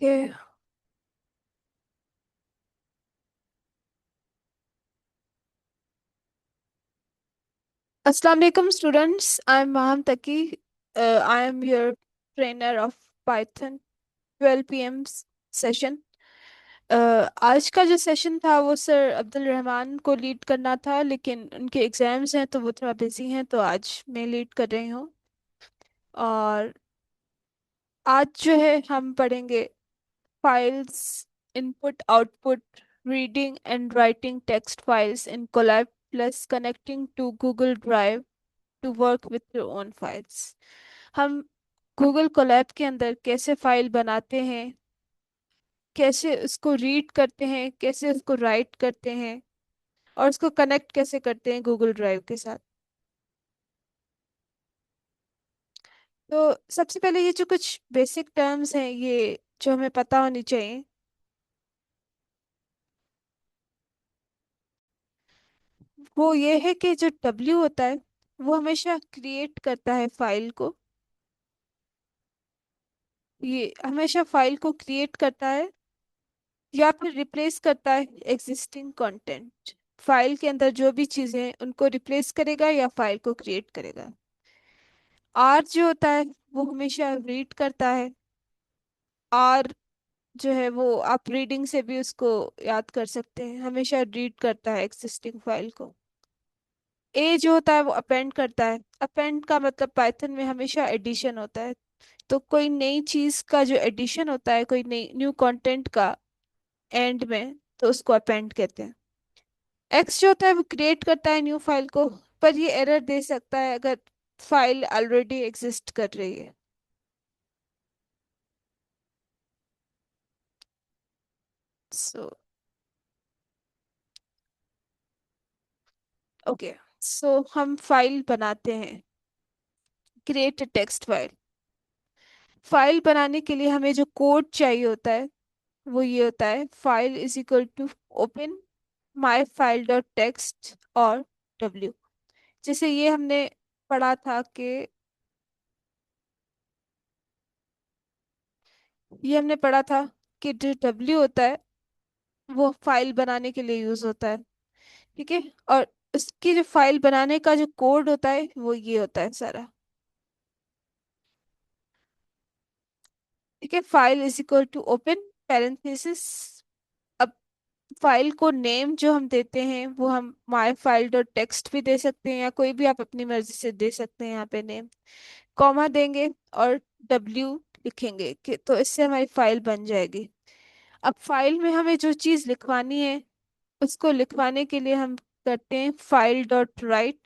Okay. अस्सलाम वालेकुम students, I am Maham Taqi. I am your trainer of Python 12 p.m. Session. आज का जो सेशन था वो सर अब्दुल रहमान को लीड करना था, लेकिन उनके एग्जाम्स हैं तो वो थोड़ा बिजी हैं, तो आज मैं लीड कर रही हूँ। और आज जो है हम पढ़ेंगे files, input output, reading and writing text files in Colab plus connecting to Google Drive to work with your own files. हम गूगल कोलैब के अंदर कैसे फाइल बनाते हैं, कैसे उसको रीड करते हैं, कैसे उसको राइट करते हैं, और उसको कनेक्ट कैसे करते हैं गूगल ड्राइव के साथ। तो सबसे पहले ये जो कुछ बेसिक टर्म्स हैं, ये जो हमें पता होनी चाहिए, वो ये है कि जो डब्ल्यू होता है वो हमेशा क्रिएट करता है फाइल को। ये हमेशा फाइल को क्रिएट करता है या फिर रिप्लेस करता है एग्जिस्टिंग कंटेंट। फाइल के अंदर जो भी चीजें हैं उनको रिप्लेस करेगा या फाइल को क्रिएट करेगा। आर जो होता है वो हमेशा रीड करता है। आर जो है वो आप रीडिंग से भी उसको याद कर सकते हैं, हमेशा रीड करता है एग्जिस्टिंग फाइल को। ए जो होता है वो अपेंड करता है। अपेंड का मतलब पाइथन में हमेशा एडिशन होता है। तो कोई नई चीज का जो एडिशन होता है, कोई नई न्यू कंटेंट का एंड में, तो उसको अपेंड कहते हैं। एक्स जो होता है वो क्रिएट करता है न्यू फाइल को, पर ये एरर दे सकता है अगर फाइल ऑलरेडी एग्जिस्ट कर रही है। सो ओके, सो हम फाइल बनाते हैं, क्रिएट टेक्स्ट फाइल। फाइल बनाने के लिए हमें जो कोड चाहिए होता है वो ये होता है, file is equal to open my file dot text और डब्ल्यू। जैसे ये हमने पढ़ा था कि ये हमने पढ़ा था कि जो डब्ल्यू होता है वो फाइल बनाने के लिए यूज होता है। ठीक है। और उसकी जो फाइल बनाने का जो कोड होता है वो ये होता है सारा। ठीक है। File is equal to open parenthesis. अब फाइल को नेम जो हम देते हैं वो हम माई फाइल डॉट टेक्स्ट भी दे सकते हैं, या कोई भी आप अपनी मर्जी से दे सकते हैं यहाँ पे नेम। कॉमा देंगे और डब्ल्यू लिखेंगे कि तो इससे हमारी फाइल बन जाएगी। अब फाइल में हमें जो चीज़ लिखवानी है उसको लिखवाने के लिए हम करते हैं फाइल डॉट राइट।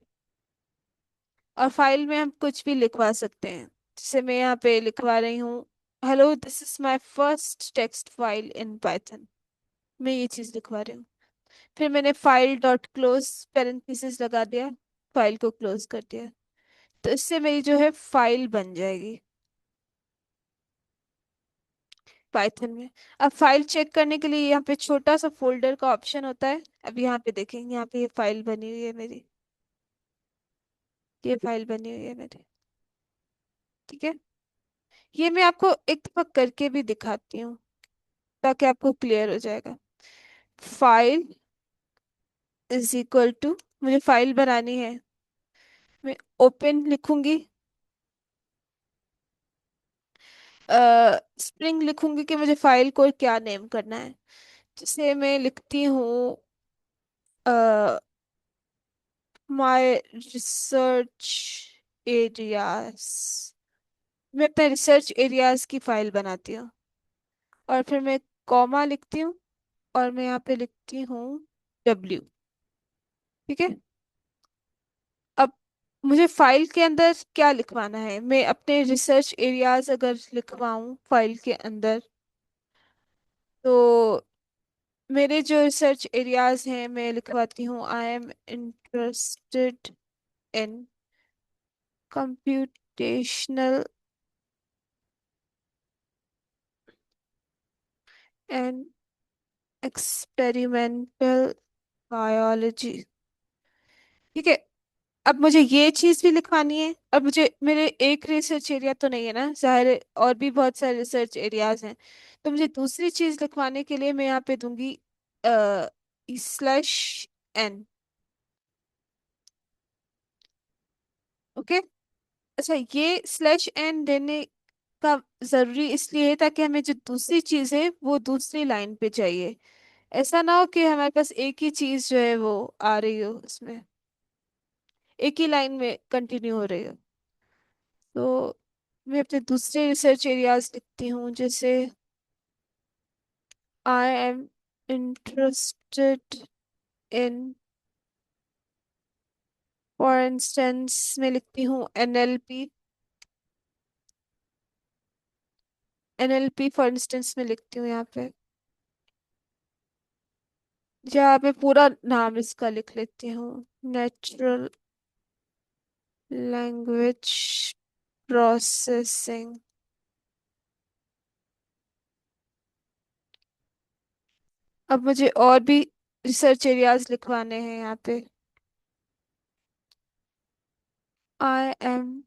और फाइल में हम कुछ भी लिखवा सकते हैं, जैसे मैं यहाँ पे लिखवा रही हूँ, hello this is my first text file in Python. मैं ये चीज़ लिखवा रही हूँ। फिर मैंने फाइल डॉट क्लोज पैरेंथेसिस लगा दिया, फाइल को क्लोज कर दिया। तो इससे मेरी जो है फाइल बन जाएगी पाइथन में। अब फाइल चेक करने के लिए यहाँ पे छोटा सा फोल्डर का ऑप्शन होता है। अब यहाँ पे देखेंगे, यहाँ पे ये फाइल बनी हुई है मेरी, ये फाइल बनी हुई है मेरी। ठीक है। ये मैं आपको एक दफा करके भी दिखाती हूँ ताकि आपको क्लियर हो जाएगा। फाइल इज इक्वल टू, मुझे फाइल बनानी है, मैं ओपन लिखूंगी, स्प्रिंग लिखूंगी कि मुझे फाइल को क्या नेम करना है। जैसे मैं लिखती हूँ माय रिसर्च एरियाज। मैं अपने रिसर्च एरियाज की फाइल बनाती हूँ, और फिर मैं कॉमा लिखती हूँ, और मैं यहाँ पे लिखती हूँ डब्ल्यू। ठीक है। अब मुझे फाइल के अंदर क्या लिखवाना है, मैं अपने रिसर्च एरियाज अगर लिखवाऊँ फाइल के अंदर, तो मेरे जो रिसर्च एरियाज हैं मैं लिखवाती हूँ I am interested in computational and experimental biology. ठीक है। अब मुझे ये चीज भी लिखवानी है। अब मुझे मेरे एक रिसर्च एरिया तो नहीं है ना, जाहिर है और भी बहुत सारे रिसर्च एरियाज हैं। तो मुझे दूसरी चीज लिखवाने के लिए मैं यहाँ पे दूंगी /n। ओके। अच्छा, ये /n देने का जरूरी इसलिए है ताकि हमें जो दूसरी चीज है वो दूसरी लाइन पे चाहिए। ऐसा ना हो कि हमारे पास एक ही चीज जो है वो आ रही हो उसमें, एक ही लाइन में कंटिन्यू हो रही हो। तो मैं अपने दूसरे रिसर्च एरियाज लिखती हूँ, जैसे I am interested in, for instance मैं लिखती हूँ NLP। NLP फॉर इंस्टेंस में लिखती हूँ यहाँ पे, या मैं पूरा नाम इसका लिख लेती हूँ, नेचुरल लैंग्वेज प्रोसेसिंग। अब मुझे और भी रिसर्च एरियाज लिखवाने हैं यहाँ पे। I am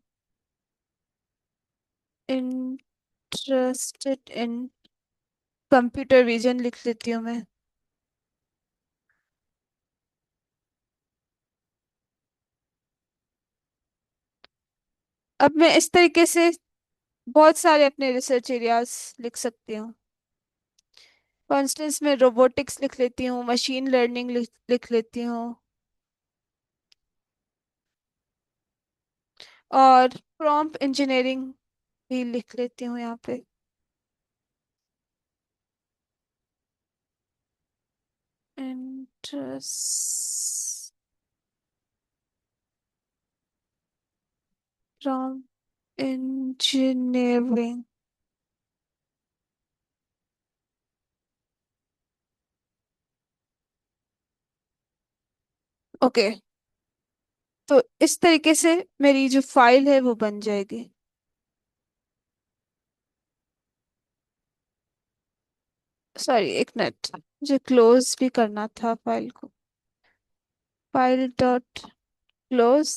interested in computer vision लिख लेती हूँ मैं। अब मैं इस तरीके से बहुत सारे अपने रिसर्च एरियाज लिख सकती हूँ। फॉर इंस्टेंस मैं रोबोटिक्स लिख लेती हूँ, मशीन लर्निंग लिख लेती हूँ, और प्रॉम्प्ट इंजीनियरिंग भी लिख लेती हूँ यहाँ पे। Interest prompt engineering. ओके। तो इस तरीके से मेरी जो फाइल है वो बन जाएगी। सॉरी, एक मिनट, मुझे क्लोज भी करना था फाइल को। File dot close.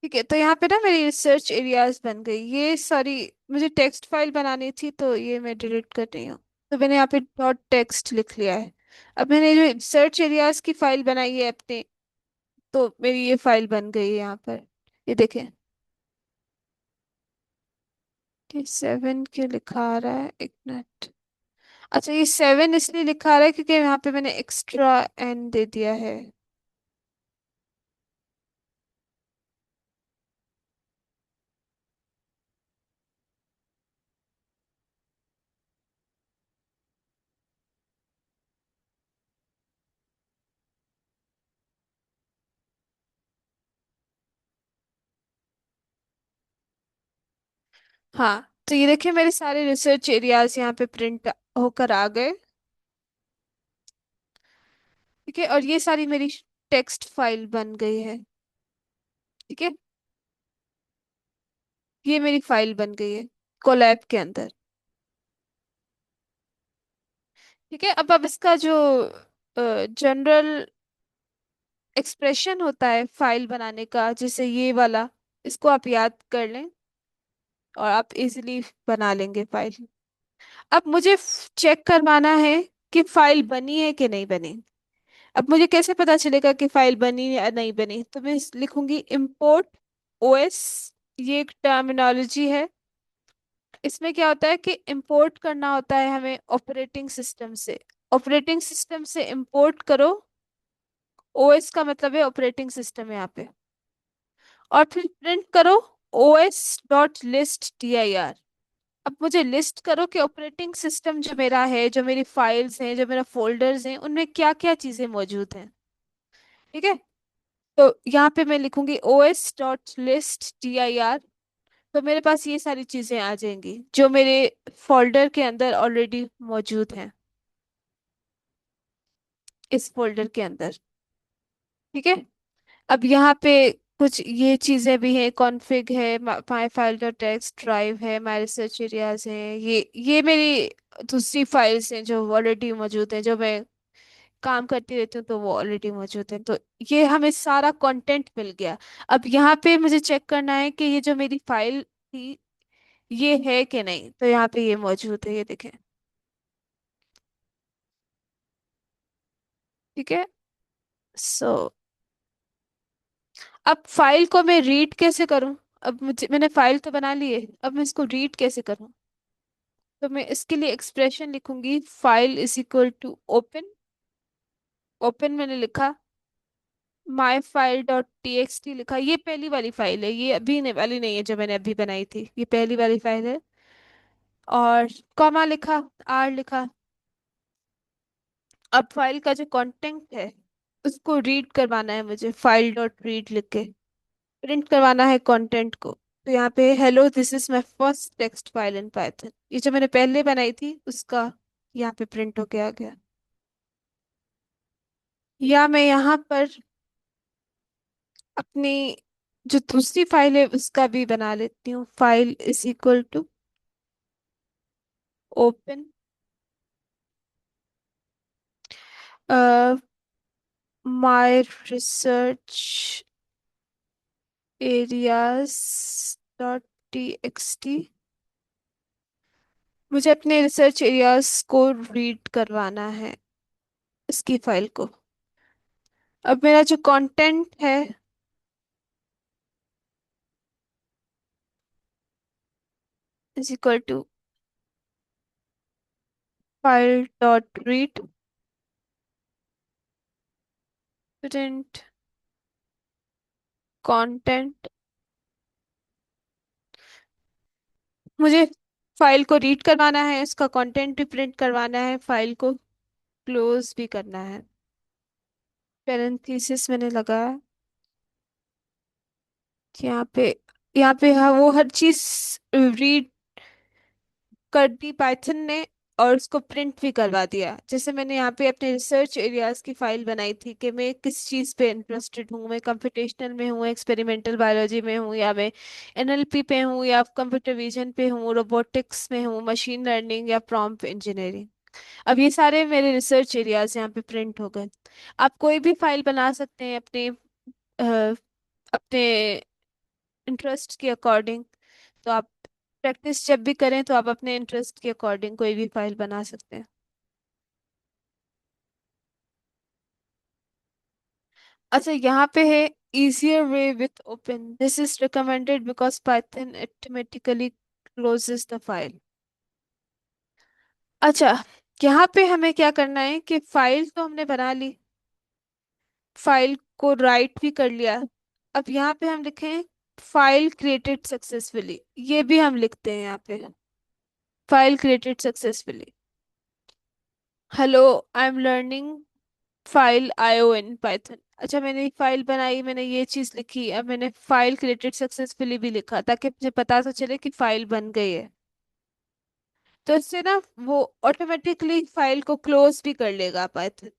ठीक है, तो यहाँ पे ना मेरी रिसर्च एरियाज बन गई। ये सॉरी, मुझे टेक्स्ट फाइल बनानी थी तो ये मैं डिलीट कर रही हूँ। तो मैंने यहाँ पे डॉट टेक्स्ट लिख लिया है। अब मैंने जो रिसर्च एरियाज की फाइल बनाई है अपने, तो मेरी ये फाइल बन गई है यहाँ पर। ये देखें, ये 7 क्यों लिखा आ रहा है, एक मिनट। अच्छा, ये 7 इसलिए लिखा आ रहा है क्योंकि यहाँ पे मैंने एक्स्ट्रा n दे दिया है। हाँ, तो ये देखिए मेरे सारे रिसर्च एरियाज यहाँ पे प्रिंट होकर आ गए। ठीक है, और ये सारी मेरी टेक्स्ट फाइल बन गई है। ठीक है, ये मेरी फाइल बन गई है कोलैब के अंदर। ठीक है, अब इसका जो जनरल एक्सप्रेशन होता है फाइल बनाने का, जैसे ये वाला, इसको आप याद कर लें और आप इजीली बना लेंगे फाइल। अब मुझे चेक करवाना है कि फाइल बनी है कि नहीं बनी। अब मुझे कैसे पता चलेगा कि फाइल बनी या नहीं बनी? तो मैं लिखूंगी import OS। ये एक टर्मिनोलॉजी है। इसमें क्या होता है कि इंपोर्ट करना होता है हमें ऑपरेटिंग सिस्टम से। ऑपरेटिंग सिस्टम से इंपोर्ट करो। OS का मतलब है ऑपरेटिंग सिस्टम यहाँ पे। और फिर प्रिंट करो os.list_dir। अब मुझे लिस्ट करो कि ऑपरेटिंग सिस्टम जो मेरा है, जो मेरी फाइल्स हैं, जो मेरा फोल्डर्स हैं, उनमें क्या क्या चीज़ें मौजूद हैं। ठीक है, तो यहाँ पे मैं लिखूंगी os.list_dir तो मेरे पास ये सारी चीजें आ जाएंगी जो मेरे फोल्डर के अंदर ऑलरेडी मौजूद हैं, इस फोल्डर के अंदर। ठीक है। अब यहाँ पे कुछ ये चीजें भी हैं, कॉन्फ़िग है, माई फाइल डॉट टेक्स्ट, ड्राइव है, माई रिसर्च एरियाज हैं, ये मेरी दूसरी फाइल्स हैं जो ऑलरेडी मौजूद हैं, जो मैं काम करती रहती हूँ तो वो ऑलरेडी मौजूद है। तो ये हमें सारा कंटेंट मिल गया। अब यहाँ पे मुझे चेक करना है कि ये जो मेरी फाइल थी ये है कि नहीं, तो यहाँ पे ये मौजूद है, ये देखें। ठीक है। सो अब फाइल को मैं रीड कैसे करूं? अब मैंने फाइल तो बना ली है, अब मैं इसको रीड कैसे करूं? तो मैं इसके लिए एक्सप्रेशन लिखूंगी, file is equal to open. Open मैंने लिखा, my file dot T X T लिखा, ये पहली वाली फाइल है, ये अभी नहीं वाली नहीं है जो मैंने अभी बनाई थी, ये पहली वाली फाइल है। और कॉमा लिखा, आर लिखा। अब फाइल का जो कंटेंट है उसको रीड करवाना है मुझे, फाइल डॉट रीड लिख के प्रिंट करवाना है कंटेंट को। तो यहाँ पे hello this is my first text file in Python, ये जो मैंने पहले बनाई थी उसका यहाँ पे प्रिंट होके आ गया। या मैं यहाँ पर अपनी जो दूसरी फाइल है उसका भी बना लेती हूँ, file is equal to open my research areas dot T X T. मुझे अपने रिसर्च एरियाज को रीड करवाना है, इसकी फाइल को। अब मेरा जो कंटेंट है is equal to file dot read print content. मुझे फाइल को रीड करवाना है, इसका कंटेंट भी प्रिंट करवाना है, फाइल को क्लोज भी करना है। पैरेंथेसिस मैंने लगाया कि यहाँ पे हाँ वो हर चीज रीड कर दी पाइथन ने, और उसको प्रिंट भी करवा दिया। जैसे मैंने यहाँ पे अपने रिसर्च एरियाज की फाइल बनाई थी कि मैं किस चीज़ पे इंटरेस्टेड हूँ, मैं कंप्यूटेशनल में हूँ, एक्सपेरिमेंटल बायोलॉजी में हूँ, या मैं एनएलपी पे हूँ, या कंप्यूटर विजन पे हूँ, रोबोटिक्स में हूँ, मशीन लर्निंग या प्रॉम्प्ट इंजीनियरिंग। अब ये सारे मेरे रिसर्च एरियाज यहाँ पे प्रिंट हो गए। आप कोई भी फाइल बना सकते हैं अपने अपने इंटरेस्ट के अकॉर्डिंग। तो आप प्रैक्टिस जब भी करें तो आप अपने इंटरेस्ट के अकॉर्डिंग कोई भी फाइल बना सकते हैं। अच्छा, यहाँ पे है easier way with open, this is recommended because python automatically closes the file। अच्छा, यहाँ पे हमें क्या करना है कि फाइल तो हमने बना ली, फाइल को राइट भी कर लिया। अब यहाँ पे हम लिखें फाइल क्रिएटेड सक्सेसफुली, ये भी हम लिखते हैं यहाँ पे, file created successfully. Hello I am learning file IO in Python. अच्छा, मैंने एक फाइल बनाई, मैंने ये चीज लिखी, अब मैंने फाइल क्रिएटेड सक्सेसफुली भी लिखा ताकि मुझे पता तो चले कि फाइल बन गई है। तो इससे ना वो ऑटोमेटिकली फाइल को क्लोज भी कर लेगा पाइथन,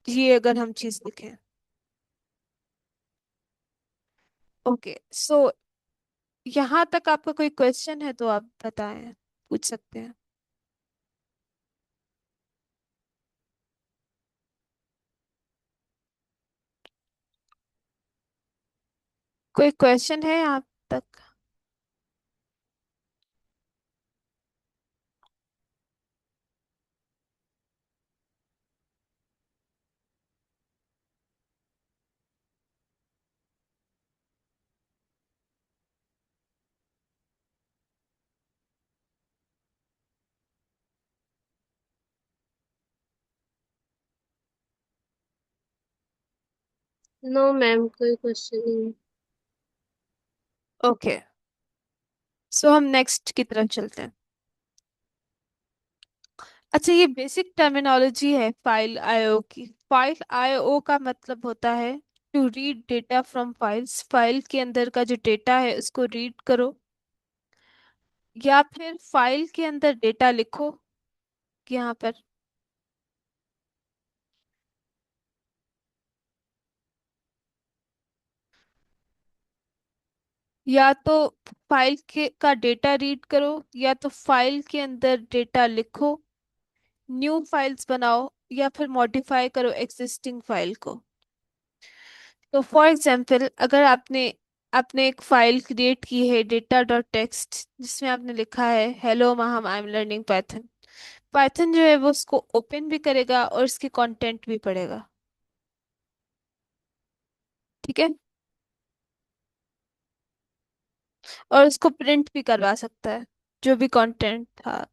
ये अगर हम चीज लिखें। ओके, सो यहाँ तक आपका कोई क्वेश्चन है तो आप बताएं, पूछ सकते हैं। कोई क्वेश्चन है यहाँ तक? नो मैम, कोई क्वेश्चन नहीं। ओके, सो हम नेक्स्ट की तरफ चलते हैं। अच्छा, ये बेसिक टर्मिनोलॉजी है फाइल आईओ की। फाइल आईओ का मतलब होता है to read data from files, file के अंदर का जो डेटा है उसको रीड करो, या फिर फाइल के अंदर डेटा लिखो यहाँ पर। या तो फाइल के का डेटा रीड करो, या तो फाइल के अंदर डेटा लिखो, न्यू फाइल्स बनाओ, या फिर मॉडिफाई करो एग्जिस्टिंग फाइल को। तो फॉर एग्जांपल, अगर आपने आपने एक फाइल क्रिएट की है डेटा डॉट टेक्स्ट, जिसमें आपने लिखा है hello Maham I am learning Python, Python जो है वो उसको ओपन भी करेगा और इसके कंटेंट भी पढ़ेगा। ठीक है। और उसको प्रिंट भी करवा सकता है जो भी कंटेंट था।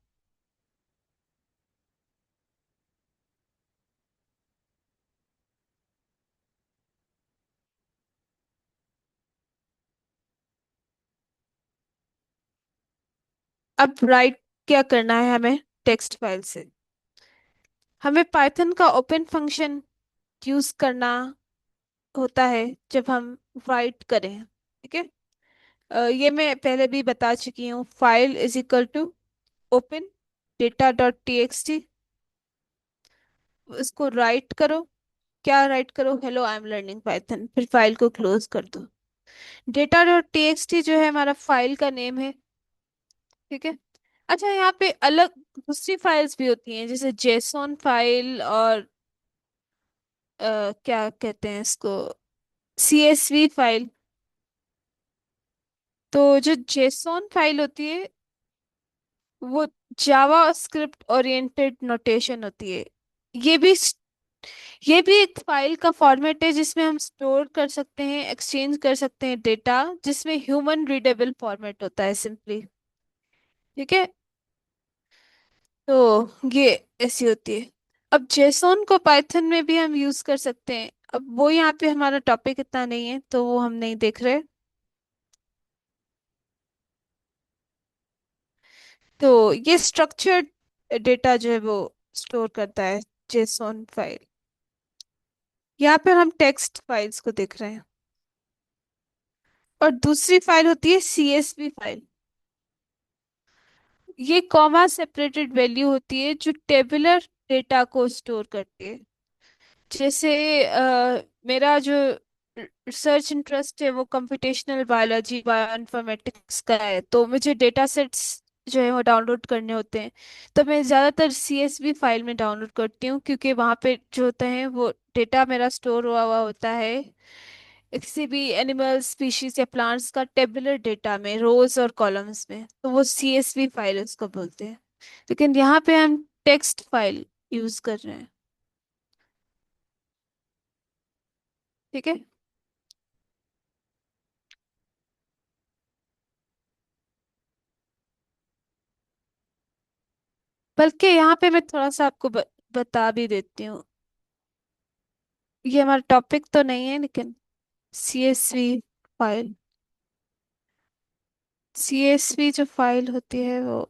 अब राइट क्या करना है हमें टेक्स्ट फाइल से? हमें पाइथन का ओपन फंक्शन यूज करना होता है जब हम राइट करें। ठीक है। ये मैं पहले भी बता चुकी हूँ, file is equal to open data dot T X T, उसको राइट करो। क्या राइट करो? Hello I am learning Python, फिर फाइल को क्लोज कर दो। Data dot T X T जो है हमारा फाइल का नेम है। ठीक है। अच्छा, यहाँ पे अलग दूसरी फाइल्स भी होती हैं, जैसे जेसॉन फाइल और क्या कहते हैं इसको, सीएसवी फाइल। तो जो जेसॉन फाइल होती है वो जावा स्क्रिप्ट ओरिएंटेड नोटेशन होती है। ये भी ये भी एक फाइल का फॉर्मेट है जिसमें हम स्टोर कर सकते हैं, एक्सचेंज कर सकते हैं डेटा, जिसमें ह्यूमन रीडेबल फॉर्मेट होता है सिंपली। ठीक है। तो ये ऐसी होती है। अब जेसॉन को पाइथन में भी हम यूज कर सकते हैं, अब वो यहाँ पे हमारा टॉपिक इतना नहीं है तो वो हम नहीं देख रहे। तो ये स्ट्रक्चर्ड डेटा जो है वो स्टोर करता है जेसॉन फाइल। यहाँ पर हम टेक्स्ट फाइल्स को देख रहे हैं। और दूसरी फाइल होती है सीएसवी फाइल। ये कॉमा सेपरेटेड वैल्यू होती है जो टेबुलर डेटा को स्टोर करती है। जैसे मेरा जो रिसर्च इंटरेस्ट है वो कंप्यूटेशनल बायोलॉजी बायोइन्फॉर्मेटिक्स का है, तो मुझे डेटा सेट्स जो है वो डाउनलोड करने होते हैं। तो मैं ज़्यादातर सीएसवी फाइल में डाउनलोड करती हूँ, क्योंकि वहाँ पे जो होते हैं वो डेटा मेरा स्टोर हुआ हुआ होता है किसी भी एनिमल स्पीशीज या प्लांट्स का टेबुलर डेटा में, रोज और कॉलम्स में, तो वो सीएसवी फाइल उसको बोलते हैं। लेकिन यहाँ पे हम टेक्स्ट फाइल यूज कर रहे हैं। ठीक है। बल्कि यहाँ पे मैं थोड़ा सा आपको बता भी देती हूँ। ये हमारा टॉपिक तो नहीं है, लेकिन सीएसवी फाइल, सीएसवी जो फाइल होती है वो,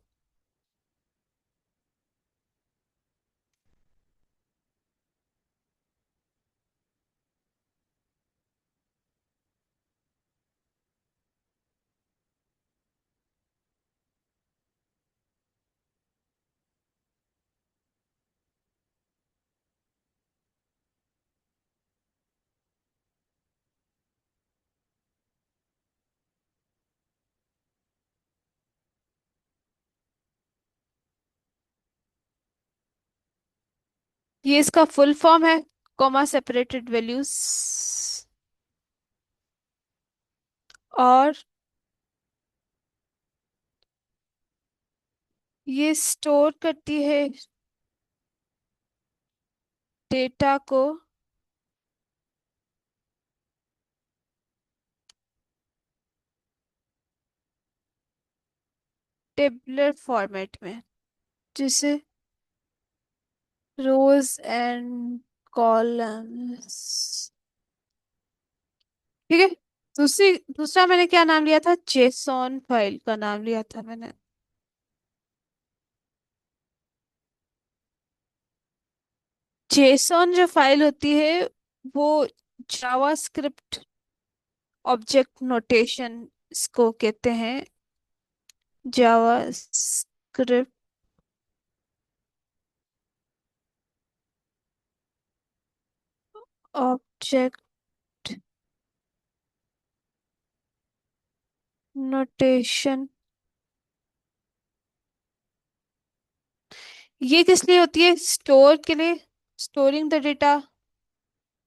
ये इसका फुल फॉर्म है कॉमा सेपरेटेड वैल्यूज। और ये स्टोर करती है डेटा को टेबुलर फॉर्मेट में, जिसे रोज एंड कॉलम्स। ठीक है। दूसरा मैंने क्या नाम लिया था? जेसॉन फाइल का नाम लिया था मैंने। जेसॉन जो फाइल होती है वो जावास्क्रिप्ट ऑब्जेक्ट नोटेशन इसको कहते हैं। जावास्क्रिप्ट ऑब्जेक्ट नोटेशन, ये किस लिए होती है? स्टोर के लिए, storing the data,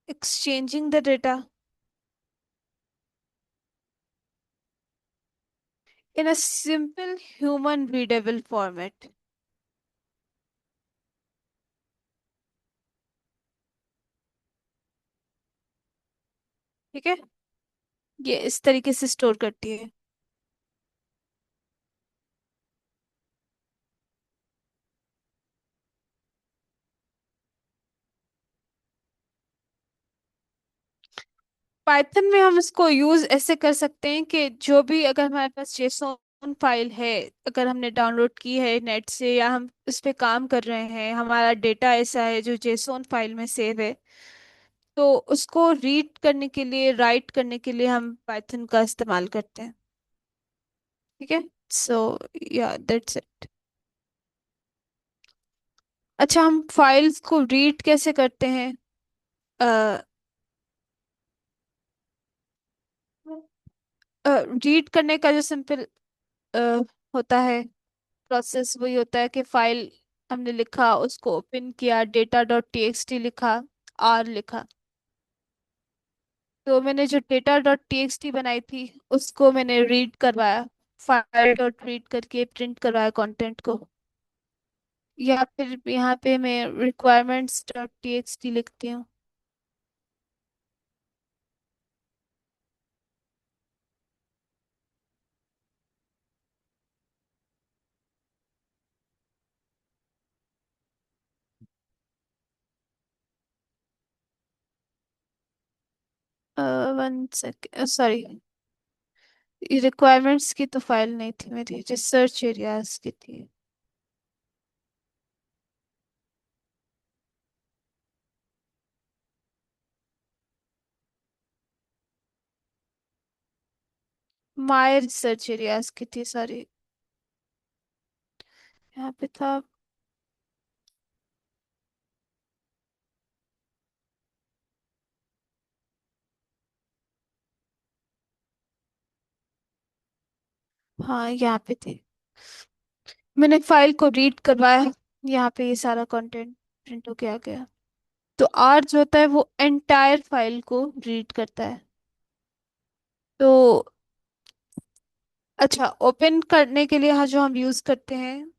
exchanging the data in a simple human readable format. ठीक है, ये इस तरीके से स्टोर करती है। पाइथन में हम इसको यूज ऐसे कर सकते हैं कि जो भी, अगर हमारे पास जेसोन फाइल है, अगर हमने डाउनलोड की है नेट से, या हम उस पे काम कर रहे हैं, हमारा डेटा ऐसा है जो जेसोन फाइल में सेव है, तो उसको रीड करने के लिए, राइट करने के लिए हम पाइथन का इस्तेमाल करते हैं। ठीक है, सो या दैट्स इट। अच्छा, हम फाइल्स को रीड कैसे करते हैं? रीड करने का जो सिंपल होता है प्रोसेस, वही होता है कि फाइल हमने लिखा, उसको ओपन किया, डेटा डॉट टीएक्सटी लिखा, आर लिखा। तो मैंने जो डेटा डॉट टीएक्सटी बनाई थी उसको मैंने रीड करवाया, फाइल डॉट रीड करके प्रिंट करवाया कंटेंट को। या फिर यहाँ पे मैं रिक्वायरमेंट्स डॉट टीएक्सटी लिखती हूँ। 1 सेकेंड, सॉरी, रिक्वायरमेंट्स की तो फाइल नहीं थी मेरी, जो सर्च एरियाज की थी। माय रिसर्च एरियाज की थी, सॉरी। यहाँ पे था। हाँ, यहाँ पे थी। मैंने फाइल को रीड करवाया, यहाँ पे ये सारा कंटेंट प्रिंट होके आ गया। तो आर जो होता है वो एंटायर फाइल को रीड करता है। तो अच्छा, ओपन करने के लिए हाँ जो हम यूज करते हैं,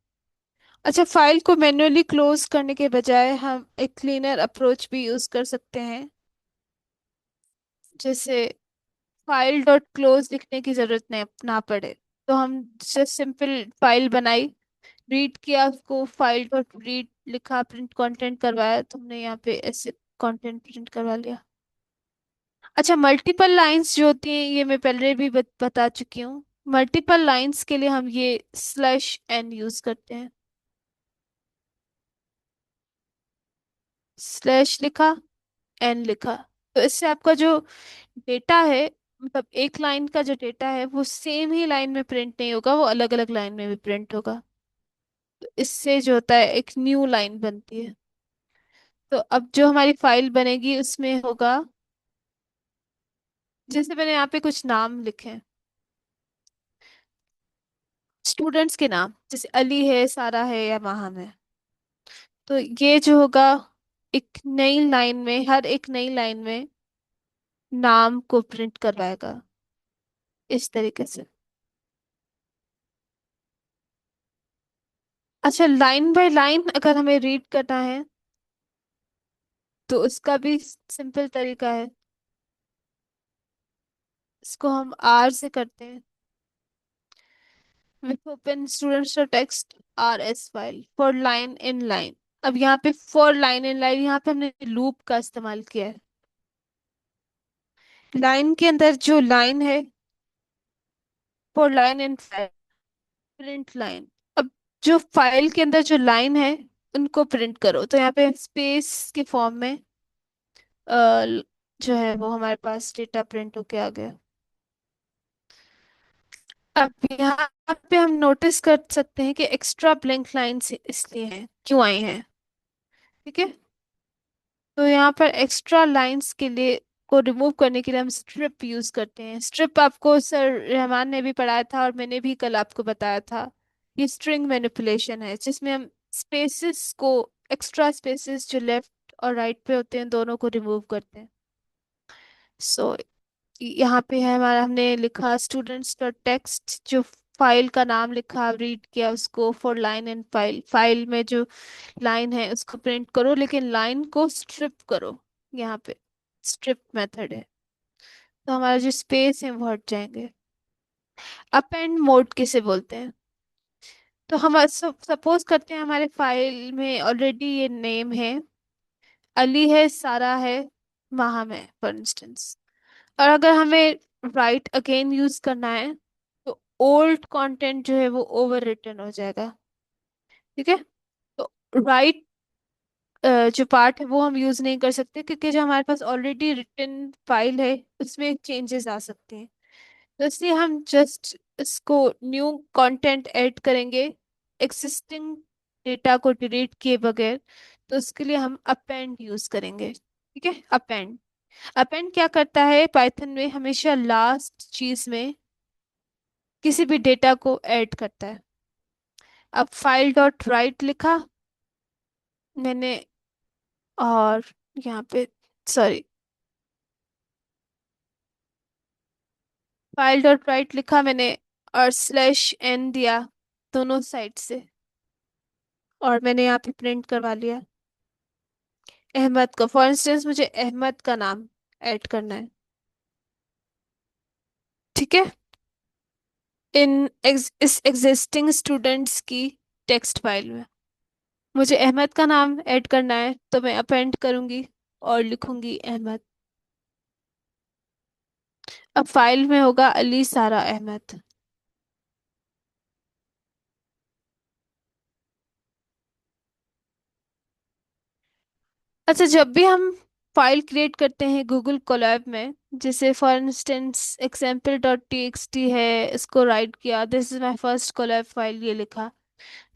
अच्छा, फाइल को मैन्युअली क्लोज करने के बजाय हम एक क्लीनर अप्रोच भी यूज कर सकते हैं। जैसे फाइल डॉट क्लोज लिखने की जरूरत नहीं ना पड़े, तो हम जस्ट सिंपल फाइल बनाई, रीड किया उसको, फाइल डॉट रीड लिखा, प्रिंट कंटेंट करवाया, तुमने यहाँ पे ऐसे कंटेंट प्रिंट करवा लिया। अच्छा, मल्टीपल लाइंस जो होती हैं ये मैं पहले भी बता चुकी हूँ। मल्टीपल लाइंस के लिए हम ये स्लैश एन यूज करते हैं। स्लैश लिखा, एन लिखा, तो इससे आपका जो डेटा है, मतलब एक लाइन का जो डेटा है वो सेम ही लाइन में प्रिंट नहीं होगा, वो अलग अलग लाइन में भी प्रिंट होगा। तो इससे जो होता है एक न्यू लाइन बनती है। तो अब जो हमारी फाइल बनेगी उसमें होगा, जैसे मैंने यहाँ पे कुछ नाम लिखे हैं, स्टूडेंट्स के नाम, जैसे अली है, सारा है, या माहम है। तो ये जो होगा, एक नई लाइन में, हर एक नई लाइन में नाम को प्रिंट करवाएगा, इस तरीके से। अच्छा, लाइन बाय लाइन अगर हमें रीड करना है तो उसका भी सिंपल तरीका है। इसको हम आर से करते हैं, with open students text R S file for line in line. अब यहाँ पे फॉर लाइन इन लाइन, यहाँ पे हमने लूप का इस्तेमाल किया है। लाइन के अंदर जो लाइन है, for line in file, print line. अब जो फाइल के अंदर जो लाइन है उनको प्रिंट करो, तो यहाँ पे स्पेस के फॉर्म में जो है वो हमारे पास डेटा प्रिंट होके आ गया। अब यहाँ पे हम नोटिस कर सकते हैं कि एक्स्ट्रा ब्लैंक लाइंस इसलिए हैं, क्यों आई हैं। ठीक है। तो यहाँ पर एक्स्ट्रा लाइंस के लिए को रिमूव करने के लिए हम स्ट्रिप यूज करते हैं। स्ट्रिप आपको सर रहमान ने भी पढ़ाया था और मैंने भी कल आपको बताया था। ये स्ट्रिंग मैनिपुलेशन है जिसमें हम स्पेसेस को, एक्स्ट्रा स्पेसेस जो लेफ्ट और राइट पे होते हैं, दोनों को रिमूव करते हैं। सो यहाँ पे है हमारा, हमने लिखा स्टूडेंट्स डॉट टेक्स्ट, जो फाइल का नाम लिखा, रीड किया उसको for line and file. File में जो लाइन है उसको प्रिंट करो, लेकिन लाइन को स्ट्रिप करो। यहाँ पे स्ट्रिप मेथड है, तो हमारा जो स्पेस है वो हट जाएंगे। अपेंड मोड किसे बोलते हैं? तो हम सपोज करते हैं हमारे फाइल में ऑलरेडी ये नेम है, अली है, सारा है, माहम है फॉर इंस्टेंस। और अगर हमें राइट अगेन यूज करना है तो ओल्ड कंटेंट जो है वो ओवर रिटन हो जाएगा। ठीक है। तो राइट जो पार्ट है वो हम यूज नहीं कर सकते, क्योंकि जो हमारे पास ऑलरेडी रिटन फाइल है उसमें चेंजेस आ सकते हैं। तो इसलिए हम जस्ट इसको न्यू कंटेंट ऐड करेंगे, एक्सिस्टिंग डेटा को डिलीट किए बगैर। तो उसके लिए हम अपेंड यूज करेंगे। ठीक है। अपेंड, अपेंड क्या करता है पाइथन में, हमेशा लास्ट चीज में किसी भी डेटा को ऐड करता है। अब फाइल डॉट राइट लिखा मैंने, और यहाँ पे, सॉरी, फाइल डॉट राइट लिखा मैंने और स्लैश एन दिया दोनों साइड से, और मैंने यहाँ पे प्रिंट करवा लिया अहमद का। फॉर इंस्टेंस मुझे अहमद का नाम ऐड करना है। ठीक है। इस एग्जिस्टिंग स्टूडेंट्स की टेक्स्ट फाइल में मुझे अहमद का नाम ऐड करना है, तो मैं अपेंड करूंगी और लिखूंगी अहमद। अब फाइल में होगा अली सारा अहमद। अच्छा, जब भी हम फाइल क्रिएट करते हैं गूगल कोलैब में, जैसे for instance example dot T X T है, इसको राइट किया, this is my first Colab file, ये लिखा।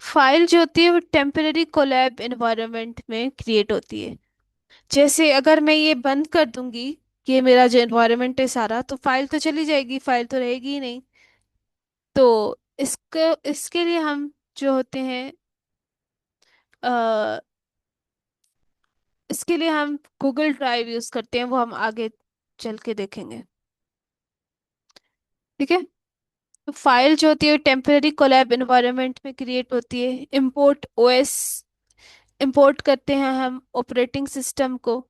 फाइल जो होती है वो टेम्पररी कोलैब एनवायरनमेंट में क्रिएट होती है। जैसे अगर मैं ये बंद कर दूंगी, ये मेरा जो एनवायरनमेंट है सारा, तो फाइल तो चली जाएगी, फाइल तो रहेगी ही नहीं। तो इसके इसके लिए हम जो होते हैं, इसके लिए हम गूगल ड्राइव यूज करते हैं, वो हम आगे चल के देखेंगे। ठीक है। तो फाइल जो होती है टेम्पररी कोलैब एनवायरनमेंट में क्रिएट होती है। इंपोर्ट ओएस, इंपोर्ट करते हैं हम ऑपरेटिंग सिस्टम को,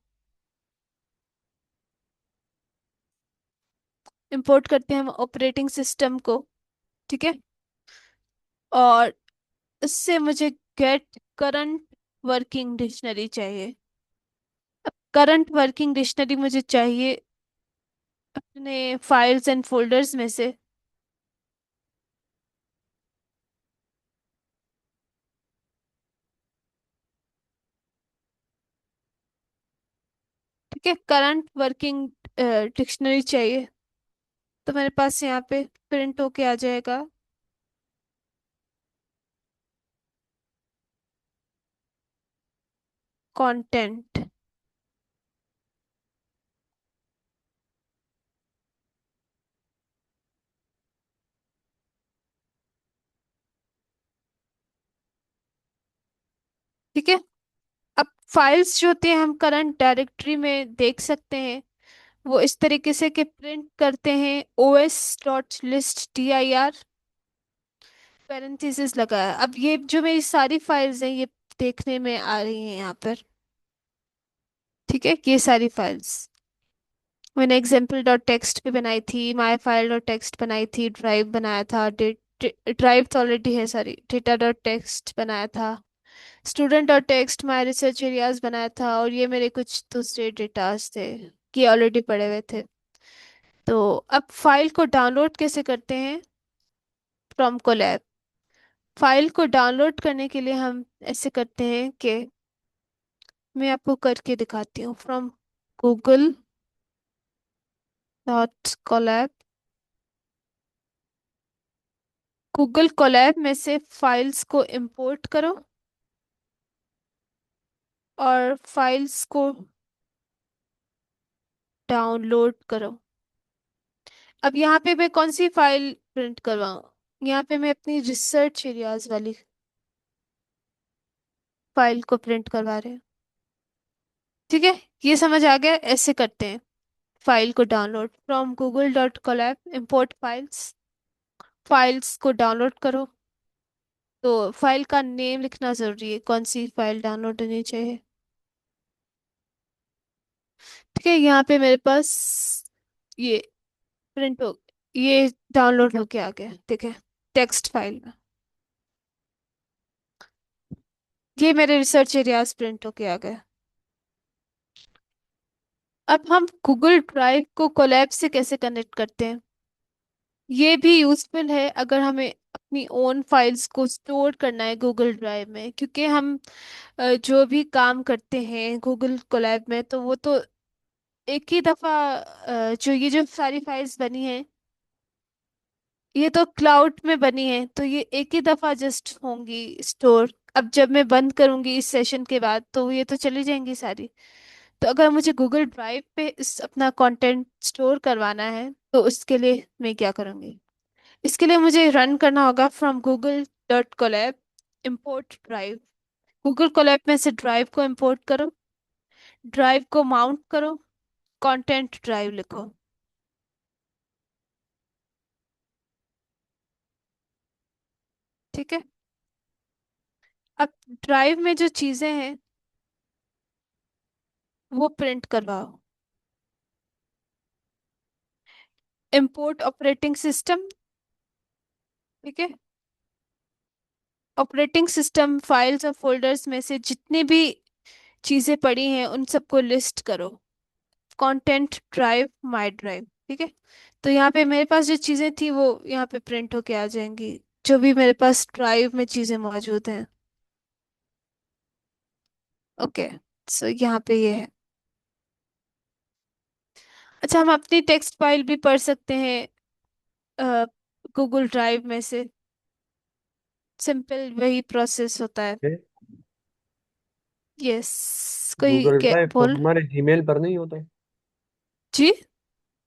इंपोर्ट करते हैं हम ऑपरेटिंग सिस्टम को। ठीक है। और इससे मुझे गेट करंट वर्किंग डिक्शनरी चाहिए। अब करंट वर्किंग डिक्शनरी मुझे चाहिए अपने फाइल्स एंड फोल्डर्स में से। ठीक है। करंट वर्किंग डिक्शनरी चाहिए, तो मेरे पास यहाँ पे प्रिंट होके आ जाएगा कंटेंट। ठीक है। अब फाइल्स जो होती हैं हम करंट डायरेक्टरी में देख सकते हैं, वो इस तरीके से कि प्रिंट करते हैं os dot list dir, parenthesis लगा है। अब ये जो मेरी सारी फाइल्स हैं ये देखने में आ रही हैं यहाँ पर। ठीक है। ये सारी फाइल्स मैंने एग्जाम्पल डॉट टेक्स्ट पे बनाई थी, माई फाइल डॉट टेक्स्ट बनाई थी, ड्राइव बनाया था, ड्राइव तो ऑलरेडी है, सॉरी, डेटा डॉट टेक्स्ट बनाया था, student dot text, my research areas बनाया था, और ये मेरे कुछ दूसरे डेटास थे, ये ऑलरेडी पड़े हुए थे। तो अब फाइल को डाउनलोड कैसे करते हैं? From Colab. फाइल को डाउनलोड करने के लिए हम ऐसे करते हैं कि मैं आपको करके दिखाती हूँ। From Google dot Colab. Google Colab में से फाइल्स को इंपोर्ट करो और फाइल्स को डाउनलोड करो। अब यहाँ पे मैं कौन सी फाइल प्रिंट करवाऊँ? यहाँ पे मैं अपनी रिसर्च एरियाज वाली फाइल को प्रिंट करवा रहे हैं। ठीक है, ये समझ आ गया। ऐसे करते हैं। फाइल को download from Google dot Colab, import files. Files को डाउनलोड करो। तो फाइल का नेम लिखना जरूरी है, कौन सी फाइल डाउनलोड होनी चाहिए। ठीक है, यहाँ पे मेरे पास ये प्रिंट हो, ये डाउनलोड होके आ गया। ठीक है, टेक्स्ट फाइल में ये मेरे रिसर्च एरियाज प्रिंट होके आ गए। अब हम गूगल ड्राइव को कोलैब से कैसे कनेक्ट करते हैं? ये भी यूजफुल है अगर हमें अपनी ओन फाइल्स को स्टोर करना है गूगल ड्राइव में, क्योंकि हम जो भी काम करते हैं गूगल कोलैब में, तो वो तो एक ही दफ़ा जो ये जो सारी फाइल्स बनी हैं, ये तो क्लाउड में बनी है, तो ये एक ही दफ़ा जस्ट होंगी स्टोर। अब जब मैं बंद करूंगी इस सेशन के बाद, तो ये तो चली जाएंगी सारी। तो अगर मुझे गूगल ड्राइव पे इस अपना कंटेंट स्टोर करवाना है, तो उसके लिए मैं क्या करूंगी? इसके लिए मुझे रन करना होगा from Google dot Colab, import drive. Google Colab में से ड्राइव को इम्पोर्ट करो, ड्राइव को माउंट करो, कंटेंट ड्राइव लिखो। ठीक है, अब ड्राइव में जो चीज़ें हैं वो प्रिंट करवाओ। Import operating system. ठीक है, ऑपरेटिंग सिस्टम फाइल्स और फोल्डर्स में से जितनी भी चीज़ें पड़ी हैं उन सबको लिस्ट करो। Content drive, my drive. ठीक है, तो यहाँ पे मेरे पास जो चीज़ें थी वो यहाँ पे प्रिंट होके आ जाएंगी, जो भी मेरे पास ड्राइव में चीज़ें मौजूद हैं। ओके, सो यहाँ पे ये है। अच्छा, हम अपनी टेक्स्ट फाइल भी पढ़ सकते हैं गूगल ड्राइव में से। सिंपल वही प्रोसेस होता है। यस, कोई गूगल क्या ड्राइव तो बोल? हमारे जीमेल पर नहीं होता है। जी,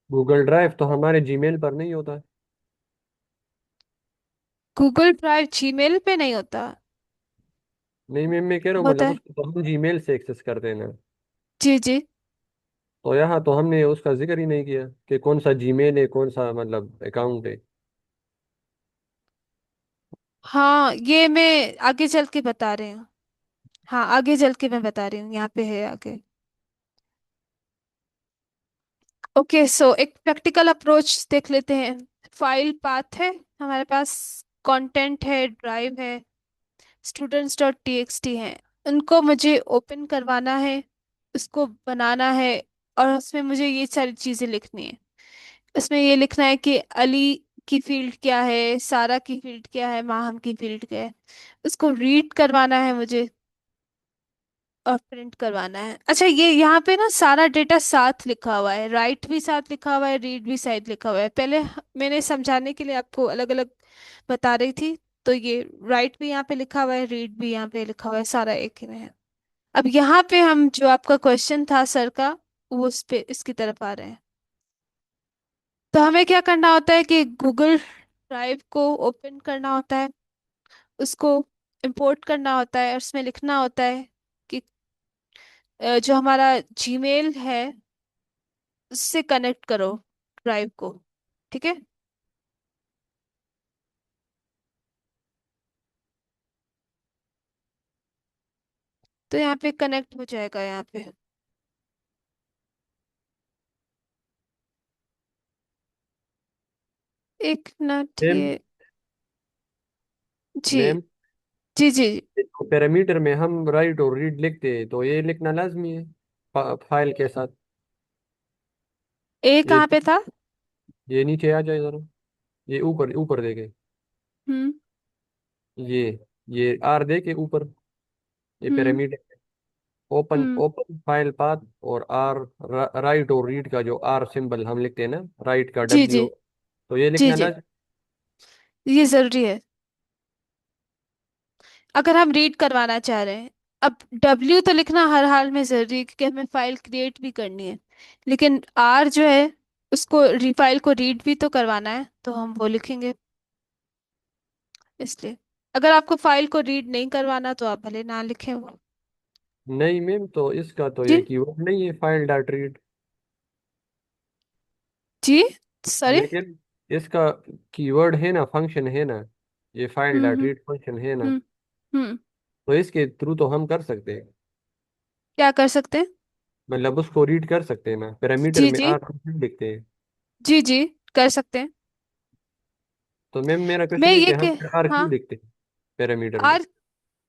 गूगल ड्राइव तो हमारे जीमेल पर नहीं होता है। गूगल ड्राइव जीमेल पे नहीं होता। नहीं मैम, मैं कह रहा हूँ होता मतलब है। उसको तो हम जीमेल से एक्सेस करते हैं ना। जी जी। तो यहाँ तो हमने उसका जिक्र ही नहीं किया कि कौन सा जीमेल है, कौन सा मतलब अकाउंट है। हाँ, ये मैं आगे चल के बता रही हूँ। हाँ, आगे चल के मैं बता रही हूँ, यहाँ पे है आगे। ओके, सो एक प्रैक्टिकल अप्रोच देख लेते हैं। फाइल पाथ है हमारे पास, कंटेंट है, ड्राइव है, students dot T X T है। उनको मुझे ओपन करवाना है, उसको बनाना है, और उसमें मुझे ये सारी चीज़ें लिखनी है। उसमें ये लिखना है कि अली की फील्ड क्या है, सारा की फील्ड क्या है, माहम की फील्ड क्या है। उसको रीड करवाना है मुझे और प्रिंट करवाना है। अच्छा, ये यहाँ पे ना सारा डेटा साथ लिखा हुआ है, राइट भी साथ लिखा हुआ है, रीड भी साथ लिखा हुआ है। पहले मैंने समझाने के लिए आपको अलग अलग बता रही थी। तो ये राइट भी यहाँ पे लिखा हुआ है, रीड भी यहाँ पे लिखा हुआ है, सारा एक ही में है। अब यहाँ पे हम जो आपका क्वेश्चन था सर का, वो उस पे इसकी तरफ आ रहे हैं। तो हमें क्या करना होता है कि गूगल ड्राइव को ओपन करना होता है, उसको इंपोर्ट करना होता है, और उसमें लिखना होता है कि जो हमारा जीमेल है उससे कनेक्ट करो ड्राइव को। ठीक है, तो यहाँ पे कनेक्ट हो जाएगा यहाँ पे। एक मिनट मैम, ये। जी मैम, जी जी। पैरामीटर में हम राइट और रीड लिखते हैं तो ये लिखना लाजमी है फाइल के साथ। ए ये कहाँ पे था? ये नीचे आ जाए जरा। ये ऊपर ऊपर देखे। हम्म ये ये आर देखे ऊपर। ये हम्म। पैरामीटर। ओपन हम्म। ओपन फाइल पाथ, और आर राइट और रीड का जो आर सिंबल हम लिखते हैं ना, राइट का जी जी। डब्ल्यू, तो ये जी लिखना जी। ना। ये जरूरी है अगर हम रीड करवाना चाह रहे हैं। अब डब्ल्यू तो लिखना हर हाल में जरूरी है क्योंकि हमें फाइल क्रिएट भी करनी है। लेकिन आर जो है उसको फाइल को रीड भी तो करवाना है तो हम वो लिखेंगे। इसलिए अगर आपको फाइल को रीड नहीं करवाना तो आप भले ना लिखें वो। नहीं मैम, तो इसका तो जी। ये कीवर्ड नहीं है, फाइल डॉट रीड। जी। सॉरी। लेकिन इसका कीवर्ड है ना, फंक्शन है ना, ये फाइल डॉट हम्म। रीड फंक्शन है ना, हम्म। हम्म। तो इसके थ्रू तो हम कर सकते हैं। क्या कर सकते हैं? मतलब उसको रीड कर सकते हैं ना, पैरामीटर जी में जी। आर हम लिखते हैं। जी जी। कर सकते हैं। तो मैम मेरा मैं क्वेश्चन है ये कि हम के आर हाँ। क्यों लिखते हैं पैरामीटर में। आर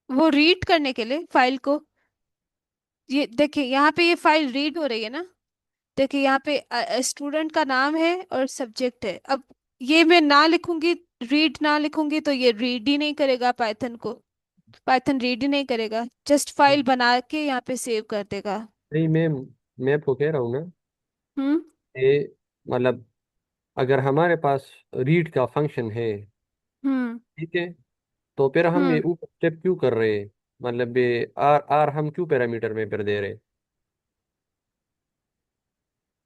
वो रीड करने के लिए फाइल को। ये देखिए यहाँ पे ये फाइल रीड हो रही है ना। देखिए यहाँ पे स्टूडेंट का नाम है और सब्जेक्ट है। अब ये मैं ना लिखूंगी, रीड ना लिखूंगी तो ये रीड ही नहीं करेगा पाइथन को। पाइथन रीड ही नहीं करेगा, जस्ट फाइल बना के यहाँ पे सेव कर देगा। नहीं मैम, मैं आपको कह रहा हूँ ना हम्म। कि मतलब अगर हमारे पास रीड का फंक्शन है, हम्म। ठीक है, तो फिर हम ये हम्म। ऊपर स्टेप क्यों कर रहे हैं? मतलब ये आर आर हम क्यों पैरामीटर में फिर दे रहे हैं?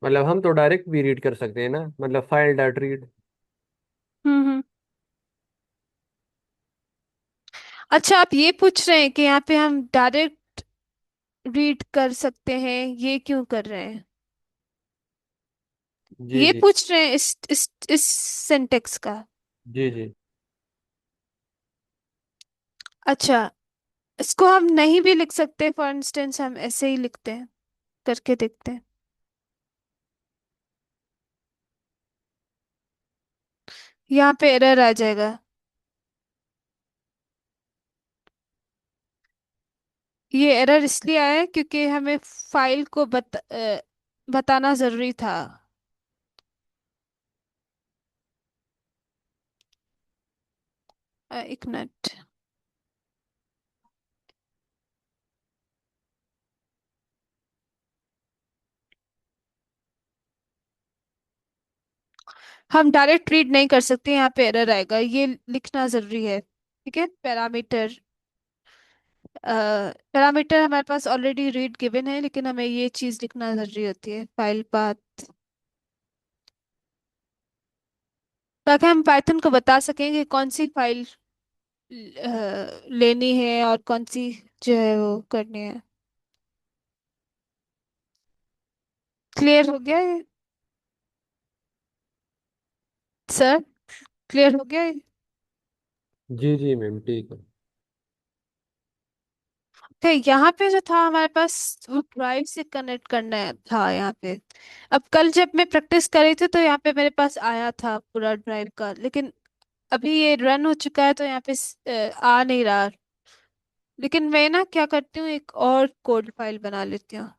मतलब हम तो डायरेक्ट भी रीड कर सकते हैं ना, मतलब फाइल डॉट रीड। हम्म। अच्छा आप ये पूछ रहे हैं कि यहाँ पे हम डायरेक्ट रीड कर सकते हैं, ये क्यों कर रहे हैं? जी ये जी। पूछ रहे हैं इस सिंटेक्स का। जी जी। अच्छा, इसको हम नहीं भी लिख सकते, फॉर इंस्टेंस हम ऐसे ही लिखते हैं, करके देखते हैं। यहाँ पे एरर आ जाएगा। ये एरर इसलिए आया है क्योंकि हमें फाइल को बताना जरूरी था। एक मिनट। हम डायरेक्ट रीड नहीं कर सकते, यहाँ पे एरर आएगा, ये लिखना जरूरी है। ठीक है। पैरामीटर, पैरामीटर हमारे पास ऑलरेडी रीड गिवन है लेकिन हमें ये चीज़ लिखना जरूरी होती है, फाइल पाथ, ताकि हम पाइथन को बता सकें कि कौन सी फाइल लेनी है और कौन सी जो है वो करनी है। क्लियर हो गया ये सर? क्लियर हो गया ये? जी जी मैम, ठीक है। तो यहाँ पे जो था हमारे पास, वो ड्राइव से कनेक्ट करना था यहाँ पे। अब कल जब मैं प्रैक्टिस कर रही थी तो यहाँ पे मेरे पास आया था पूरा ड्राइव का, लेकिन अभी ये रन हो चुका है तो यहाँ पे आ नहीं रहा। लेकिन मैं ना क्या करती हूँ, एक और कोड फाइल बना लेती हूँ।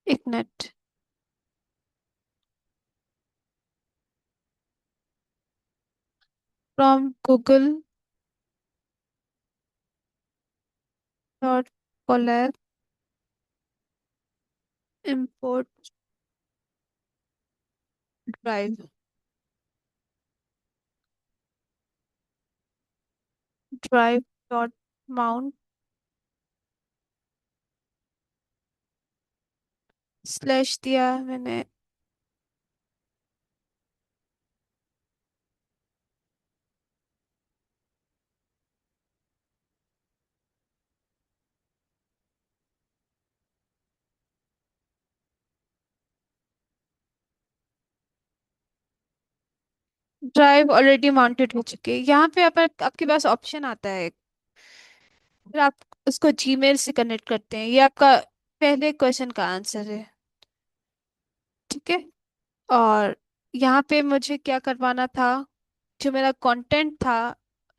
एक minute. From Google dot Colab import drive, drive dot mount slash दिया मैंने। ड्राइव ऑलरेडी माउंटेड हो चुकी है। यहाँ पे आपके पास ऑप्शन आता है, फिर आप उसको जीमेल से कनेक्ट करते हैं। ये आपका पहले क्वेश्चन का आंसर है। ठीक है। और यहाँ पे मुझे क्या करवाना था, जो मेरा कंटेंट था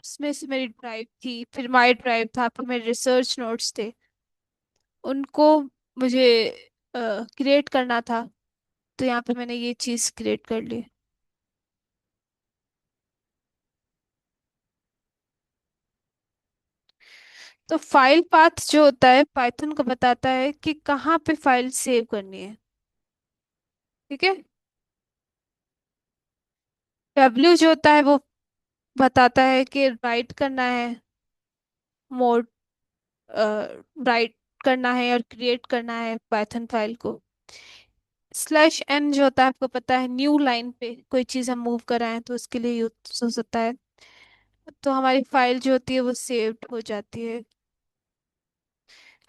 उसमें से मेरी ड्राइव थी, फिर माई ड्राइव था, फिर मेरे रिसर्च नोट्स थे, उनको मुझे क्रिएट करना था। तो यहाँ पे मैंने ये चीज़ क्रिएट कर ली। तो फाइल पाथ जो होता है पाइथन को बताता है कि कहाँ पे फाइल सेव करनी है। ठीक है। डब्ल्यू जो होता है वो बताता है कि राइट करना है, मोड राइट करना है और क्रिएट करना है पाइथन फाइल को। स्लैश एन जो होता है आपको पता है, न्यू लाइन पे कोई चीज़ हम मूव कर रहे हैं तो उसके लिए यूज हो सकता है। तो हमारी फाइल जो होती है वो सेव्ड हो जाती है,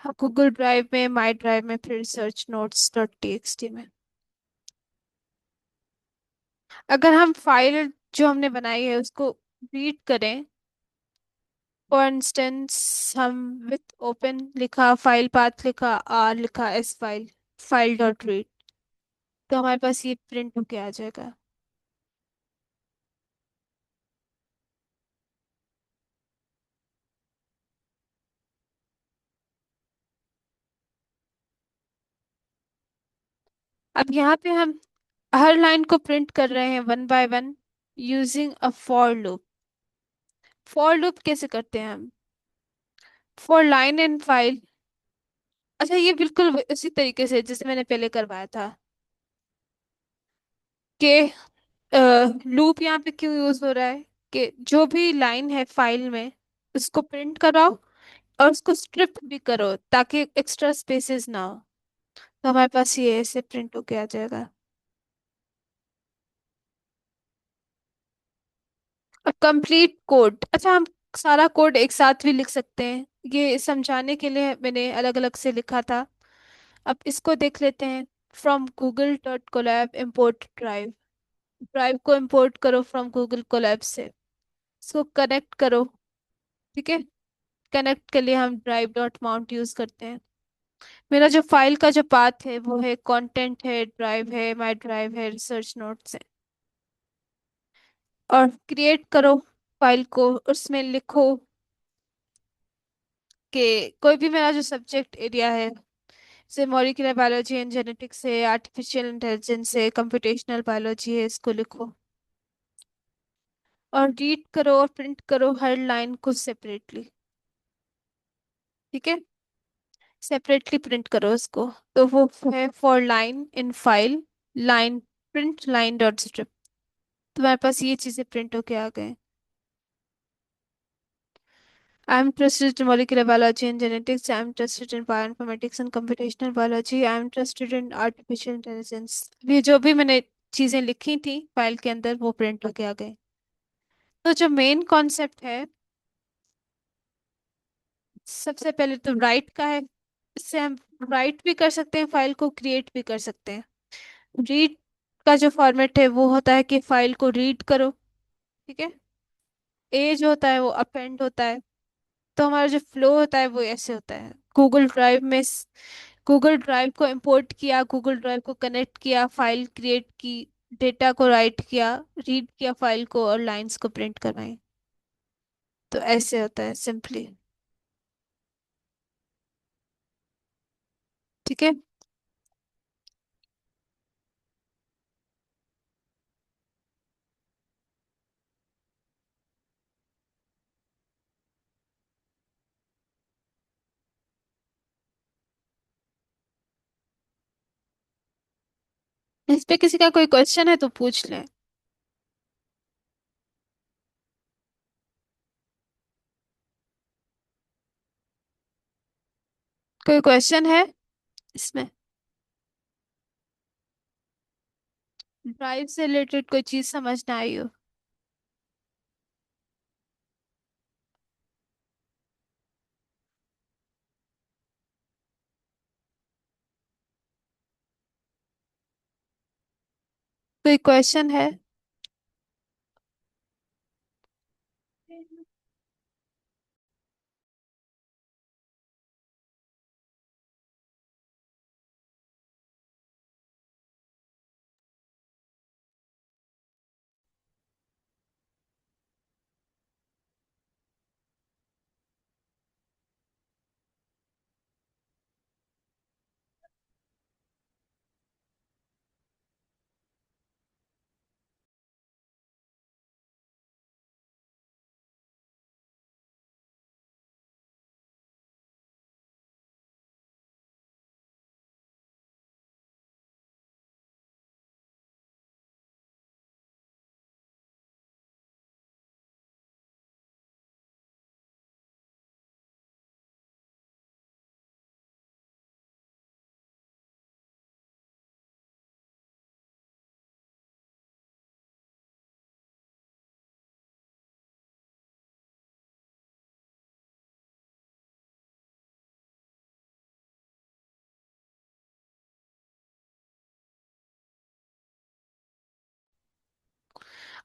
हाँ, गूगल ड्राइव में, माई ड्राइव में, फिर सर्च नोट्स डॉट टीएक्सटी में। अगर हम फाइल जो हमने बनाई है उसको रीड करें, फॉर इंस्टेंस हम विथ ओपन लिखा, फाइल पाथ लिखा, आर लिखा, S file, file dot read, तो हमारे पास ये प्रिंट होके आ जाएगा। अब यहाँ पे हम हर लाइन को प्रिंट कर रहे हैं one by one using a for loop. For loop कैसे करते हैं हम? फॉर लाइन इन फाइल, अच्छा ये बिल्कुल उसी तरीके से जैसे मैंने पहले करवाया था कि लूप यहाँ पे क्यों यूज हो रहा है कि जो भी लाइन है फाइल में उसको प्रिंट कराओ और उसको स्ट्रिप भी करो ताकि एक्स्ट्रा स्पेसेस ना हो। तो हमारे पास ये ऐसे प्रिंट होके आ जाएगा। अब कंप्लीट कोड, अच्छा हम सारा कोड एक साथ भी लिख सकते हैं, ये समझाने के लिए मैंने अलग अलग से लिखा था। अब इसको देख लेते हैं। From Google dot Colab import drive, drive को इम्पोर्ट करो फ्रॉम गूगल कोलैब से, इसको कनेक्ट करो। ठीक है। कनेक्ट के लिए हम ड्राइव डॉट माउंट यूज करते हैं। मेरा जो फाइल का जो पाथ है वो है कंटेंट है, ड्राइव है, माई ड्राइव है, रिसर्च नोट्स है। और क्रिएट करो फाइल को, उसमें लिखो कि कोई भी मेरा जो सब्जेक्ट एरिया है, जैसे मॉलिक्यूलर बायोलॉजी एंड जेनेटिक्स है, आर्टिफिशियल इंटेलिजेंस है, कंप्यूटेशनल बायोलॉजी है, इसको लिखो। और रीड करो और प्रिंट करो हर लाइन को सेपरेटली। ठीक है। सेपरेटली प्रिंट करो उसको। तो वो है for line in file, line print line dot strip. तुम्हारे पास ये चीजें प्रिंट होके आ गए। I am interested in molecular biology and genetics. I am interested in bioinformatics and computational biology. I am interested in artificial intelligence. ये जो भी मैंने चीजें लिखी थी फाइल के अंदर वो प्रिंट होके आ गए। तो जो मेन कॉन्सेप्ट है, सबसे पहले तो राइट का है। इससे हम राइट भी कर सकते हैं, फाइल को क्रिएट भी कर सकते हैं। रीड का जो फॉर्मेट है वो होता है कि फाइल को रीड करो। ठीक है। ए जो होता है वो अपेंड होता है। तो हमारा जो फ्लो होता है वो ऐसे होता है, गूगल ड्राइव में गूगल ड्राइव को इंपोर्ट किया, गूगल ड्राइव को कनेक्ट किया, फाइल क्रिएट की, डेटा को राइट किया, रीड किया फाइल को और लाइंस को प्रिंट करवाई। तो ऐसे होता है सिंपली। ठीक है। इस पे किसी का कोई क्वेश्चन है तो पूछ ले। कोई क्वेश्चन है इसमें? ड्राइव से रिलेटेड कोई चीज समझ ना आई हो? कोई क्वेश्चन है?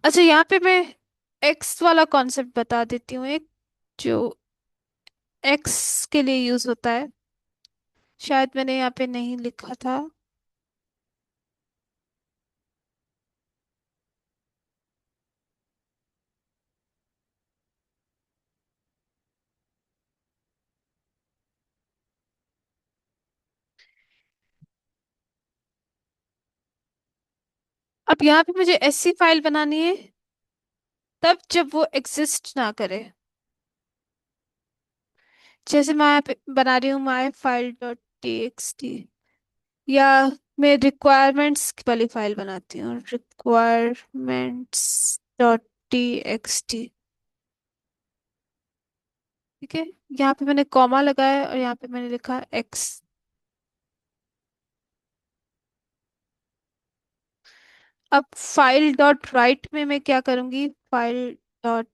अच्छा, यहाँ पे मैं एक्स वाला कॉन्सेप्ट बता देती हूँ एक, जो एक्स के लिए यूज होता है। शायद मैंने यहाँ पे नहीं लिखा था। अब यहाँ पे मुझे ऐसी फाइल बनानी है तब जब वो एग्जिस्ट ना करे। जैसे मैं यहाँ पे बना रही हूँ माई file dot T X T, या मैं रिक्वायरमेंट्स वाली फाइल बनाती हूँ, requirements dot T X T. ठीक है, यहाँ पे मैंने कॉमा लगाया है और यहाँ पे मैंने लिखा एक्स। अब फाइल डॉट राइट में मैं क्या करूँगी, फाइल डॉट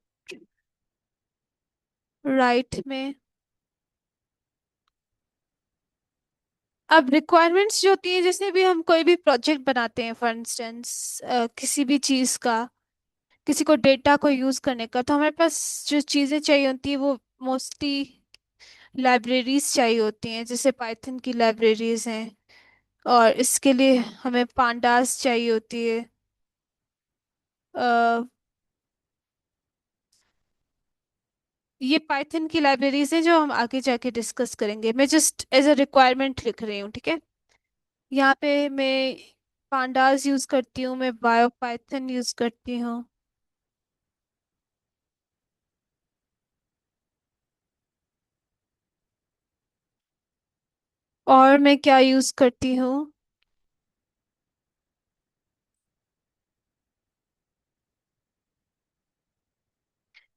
राइट में अब रिक्वायरमेंट्स जो होती हैं, जैसे भी हम कोई भी प्रोजेक्ट बनाते हैं फॉर इंस्टेंस, किसी भी चीज़ का, किसी को डेटा को यूज़ करने का, तो हमारे पास जो चीज़ें चाहिए होती है वो मोस्टली लाइब्रेरीज चाहिए होती हैं, जैसे पाइथन की लाइब्रेरीज हैं। और इसके लिए हमें पांडास चाहिए होती है। अ, ये पाइथन की लाइब्रेरीज हैं जो हम आगे जाके डिस्कस करेंगे, मैं जस्ट एज अ रिक्वायरमेंट लिख रही हूँ, ठीक है। यहाँ पे मैं पांडास यूज़ करती हूँ, मैं बायो पाइथन यूज़ करती हूँ। और मैं क्या यूज़ करती हूँ,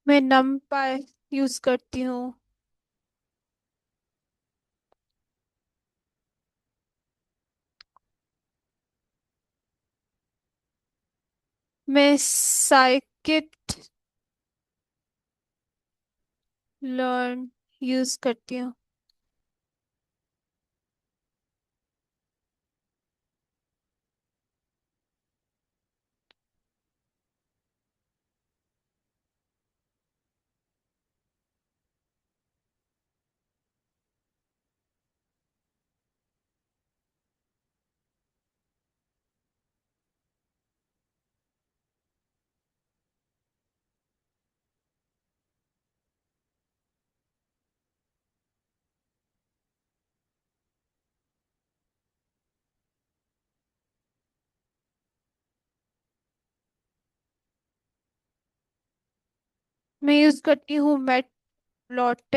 मैं नमपाई यूज़ करती हूँ। मैं साइकिट लर्न यूज़ करती हूँ। मैं यूज़ करती हूँ मैटप्लॉट।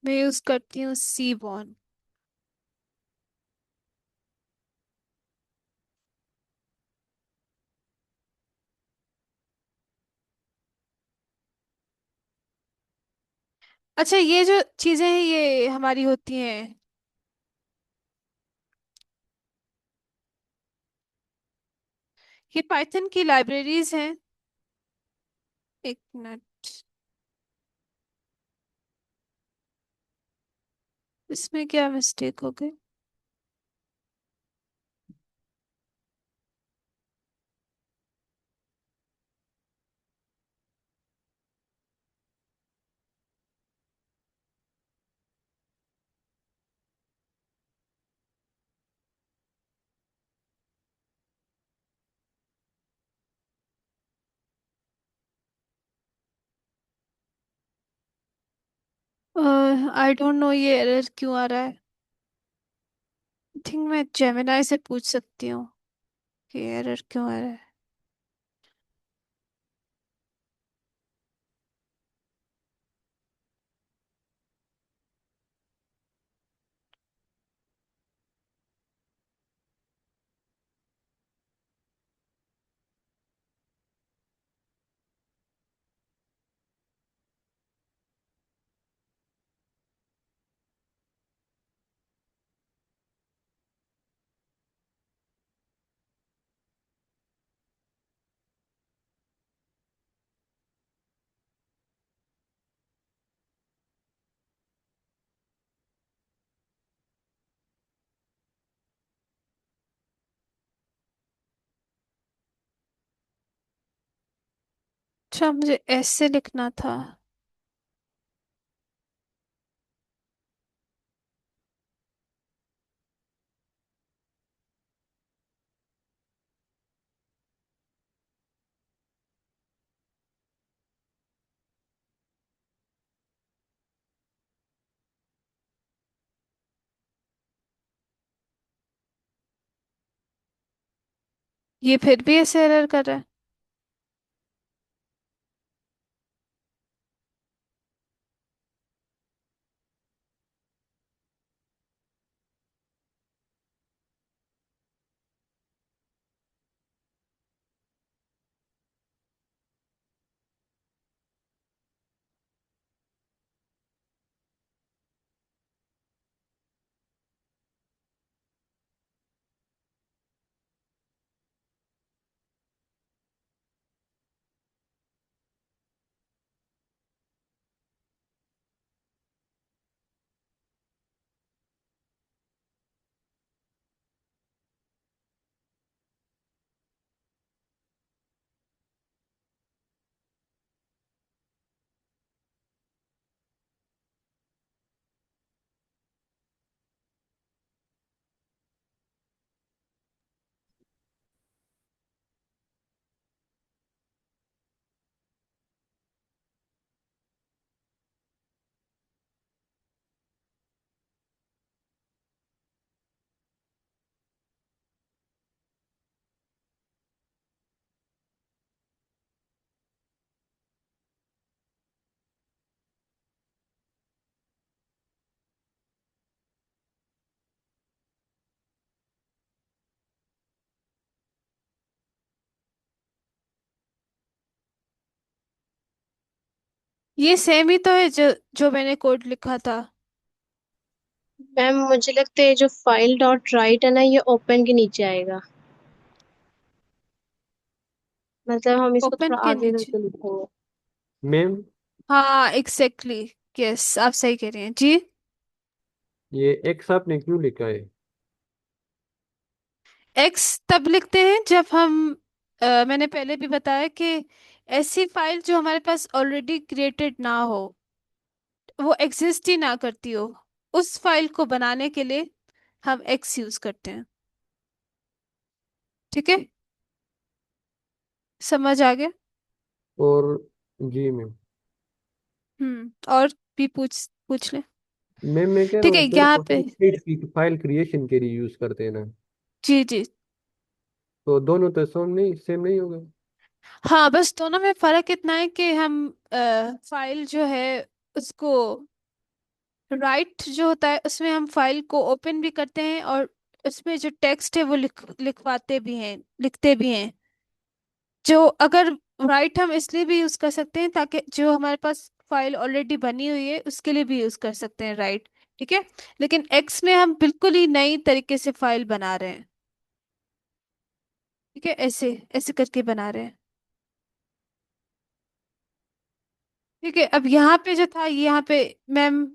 मैं यूज़ करती हूँ सीबॉन। अच्छा, ये जो चीज़ें हैं ये हमारी होती हैं, ये पाइथन की लाइब्रेरीज हैं। एक मिनट, इसमें क्या मिस्टेक हो गई। आई डोंट नो ये एरर क्यों आ रहा है। आई थिंक मैं जेमिनाई से पूछ सकती हूँ कि एरर क्यों आ रहा है। अच्छा, मुझे ऐसे लिखना था। ये फिर भी ऐसे एरर कर रहा है। ये सेम ही तो है जो जो मैंने कोड लिखा था। मैम मुझे लगता है जो फाइल डॉट राइट है ना, ये ओपन के नीचे आएगा। मतलब हम इसको ओपन थोड़ा के आगे नीचे। करके लिखेंगे। मैम, हाँ एग्जैक्टली। यस, आप सही कह रही हैं जी। ये एक्स आपने क्यों लिखा है? एक्स तब लिखते हैं जब हम मैंने पहले भी बताया कि ऐसी फाइल जो हमारे पास ऑलरेडी क्रिएटेड ना हो, वो एग्जिस्ट ही ना करती हो, उस फाइल को बनाने के लिए हम एक्स यूज करते हैं। ठीक है, समझ आ गया। और जी मैम। और भी पूछ ले। मैम मैं कह रहा ठीक है हूँ यहाँ देखो, पे। हम स्प्रेड की फाइल क्रिएशन के लिए यूज करते हैं ना, जी जी। तो दोनों तो सेम नहीं हो गए? हाँ, बस दोनों में फर्क इतना है कि हम फाइल जो है उसको राइट जो होता है उसमें हम फाइल को ओपन भी करते हैं, और उसमें जो टेक्स्ट है वो लिखवाते भी हैं, लिखते भी हैं। जो अगर राइट हम इसलिए भी यूज कर सकते हैं ताकि जो हमारे पास फाइल ऑलरेडी बनी हुई है उसके लिए भी यूज कर सकते हैं राइट। ठीक है, लेकिन एक्स में हम बिल्कुल ही नई तरीके से फाइल बना रहे हैं। ठीक है, ऐसे ऐसे करके बना रहे हैं। ठीक है, अब यहाँ पे जो था, यहाँ पे मैम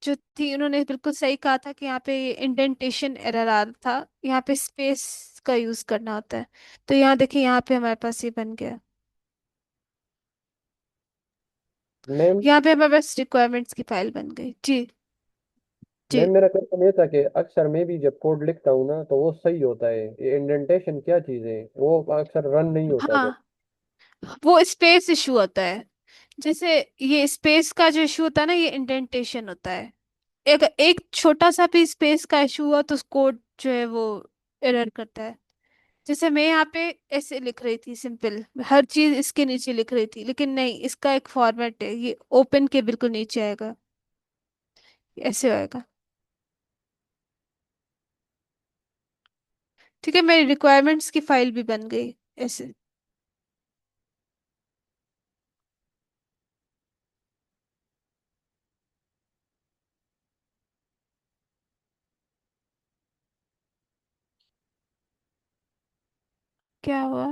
जो थी उन्होंने बिल्कुल सही कहा था कि यहाँ पे इंडेंटेशन एरर आ रहा था, यहाँ पे स्पेस का यूज करना होता है। तो यहाँ देखिए, यहाँ पे हमारे पास ये बन गया। मैम, यहाँ पे हमारे पास रिक्वायरमेंट्स की फाइल बन गई जी। जी। मैम मेरा क्वेश्चन ये था कि अक्सर मैं भी जब कोड लिखता हूँ ना तो वो सही होता है, ये इंडेंटेशन क्या चीज़ है, वो अक्सर रन नहीं होता जब। हाँ, वो स्पेस इशू होता है। जैसे ये स्पेस का जो इशू होता है ना, ये इंडेंटेशन होता है। एक एक छोटा सा भी स्पेस का इशू हुआ तो कोड जो है वो एरर करता है। जैसे मैं यहाँ पे ऐसे लिख रही थी सिंपल, हर चीज इसके नीचे लिख रही थी, लेकिन नहीं, इसका एक फॉर्मेट है, ये ओपन के बिल्कुल नीचे आएगा, ऐसे आएगा। ठीक है, मेरी रिक्वायरमेंट्स की फाइल भी बन गई ऐसे। क्या हुआ?